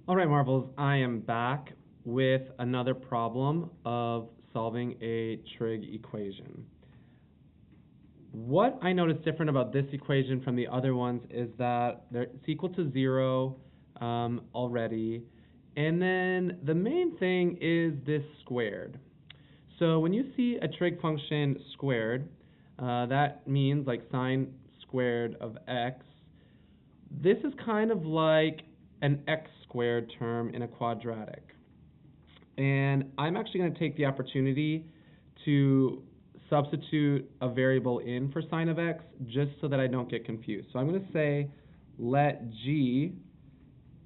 All right, Marvels, I am back with another problem of solving a trig equation. What I notice different about this equation from the other ones is that it's equal to 0 already. And then the main thing is this squared. So when you see a trig function squared, that means like sine squared of x. This is kind of like an x squared term in a quadratic. And I'm actually going to take the opportunity to substitute a variable in for sine of x just so that I don't get confused. So I'm going to say let g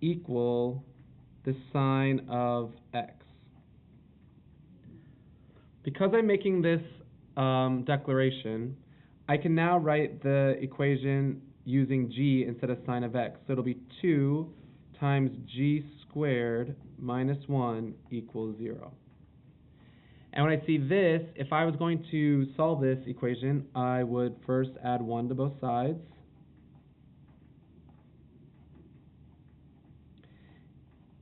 equal the sine of x. Because I'm making this declaration, I can now write the equation using g instead of sine of x. So it'll be 2 times g squared minus 1 equals 0. And when I see this, if I was going to solve this equation, I would first add 1 to both sides.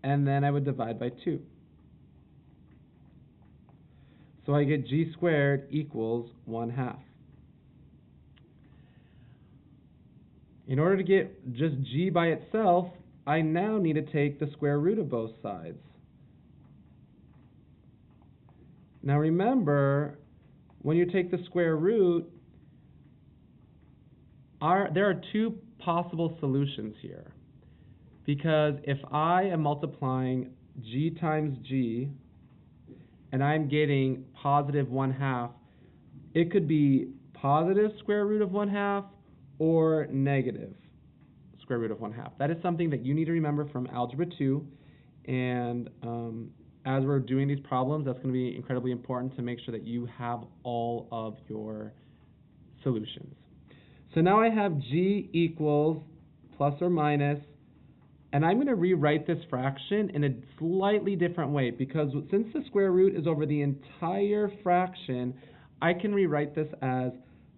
And then I would divide by 2. So I get g squared equals 1/2. In order to get just g by itself, I now need to take the square root of both sides. Now remember, when you take the square root, there are two possible solutions here. Because if I am multiplying g times g, and I'm getting positive 1/2, it could be positive square root of 1/2 or negative square root of 1/2. That is something that you need to remember from Algebra 2, and as we're doing these problems, that's going to be incredibly important to make sure that you have all of your solutions. So now I have g equals plus or minus, and I'm going to rewrite this fraction in a slightly different way because since the square root is over the entire fraction, I can rewrite this as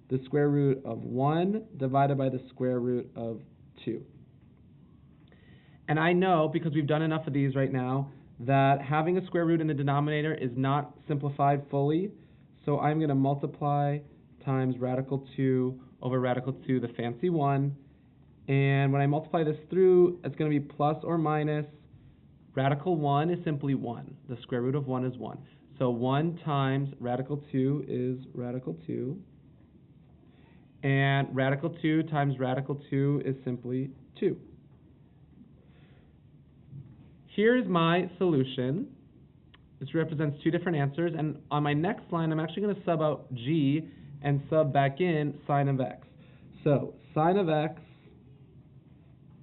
the square root of 1 divided by the square root of 2. And I know, because we've done enough of these right now, that having a square root in the denominator is not simplified fully. So I'm going to multiply times radical 2 over radical 2, the fancy one. And when I multiply this through, it's going to be plus or minus. Radical 1 is simply 1. The square root of 1 is 1. So 1 times radical 2 is radical 2. And radical 2 times radical 2 is simply 2. Here's my solution. This represents two different answers. And on my next line, I'm actually going to sub out g and sub back in sine of x. So sine of x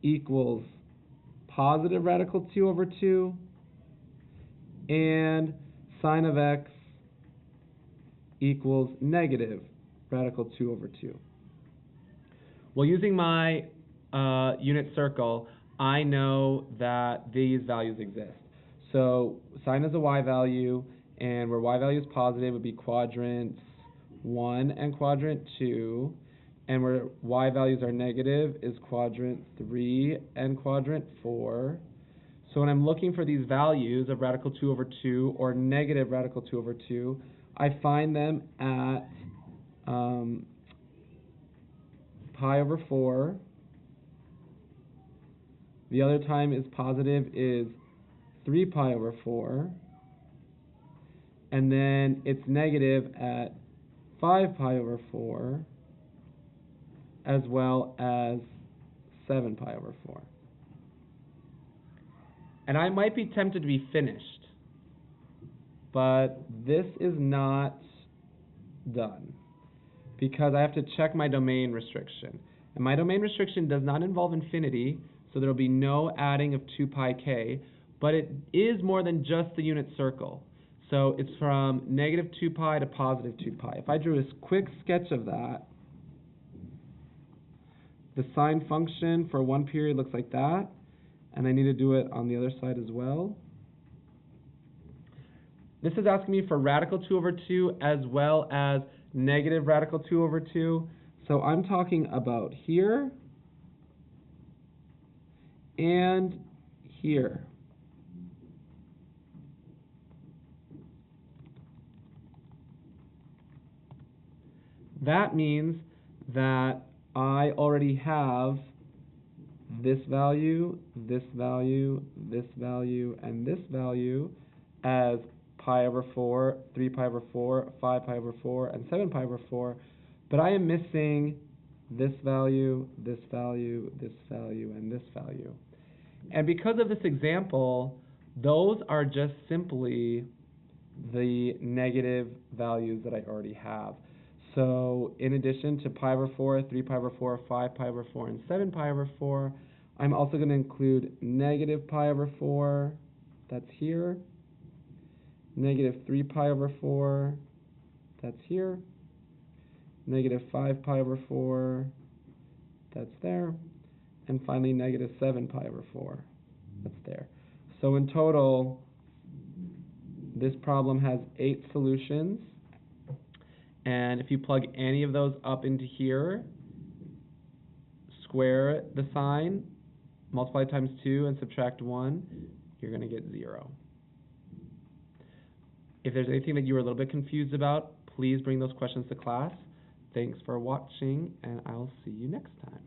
equals positive radical 2 over 2, and sine of x equals negative radical 2 over 2. Well, using my unit circle, I know that these values exist. So sine is a y value, and where y value is positive, it would be quadrant 1 and quadrant 2. And where y values are negative is quadrant 3 and quadrant 4. So when I'm looking for these values of radical 2 over 2 or negative radical 2 over 2, I find them at pi over 4. The other time is positive is 3 pi over 4. And then it's negative at 5 pi over 4. As well as 7 pi over 4. And I might be tempted to be finished, but this is not done because I have to check my domain restriction. And my domain restriction does not involve infinity, so there will be no adding of 2 pi k, but it is more than just the unit circle. So it's from negative 2 pi to positive 2 pi. If I drew a quick sketch of that, the sine function for one period looks like that, and I need to do it on the other side as well. This is asking me for radical 2 over 2 as well as negative radical 2 over 2. So I'm talking about here and here. that means that I already have this value, this value, this value, and this value as pi over 4, 3 pi over 4, 5 pi over 4, and 7 pi over 4, but I am missing this value, this value, this value, and this value. And because of this example, those are just simply the negative values that I already have. So in addition to pi over 4, 3 pi over 4, 5 pi over 4, and 7 pi over 4, I'm also going to include negative pi over 4, that's here, negative 3 pi over 4, that's here, negative 5 pi over 4, that's there, and finally negative 7 pi over 4, that's there. So in total, this problem has 8 solutions, and if you plug any of those up into here, square the sign, multiply times 2 and subtract 1, you're going to get 0. If there's anything that you were a little bit confused about, please bring those questions to class. Thanks for watching, and I'll see you next time.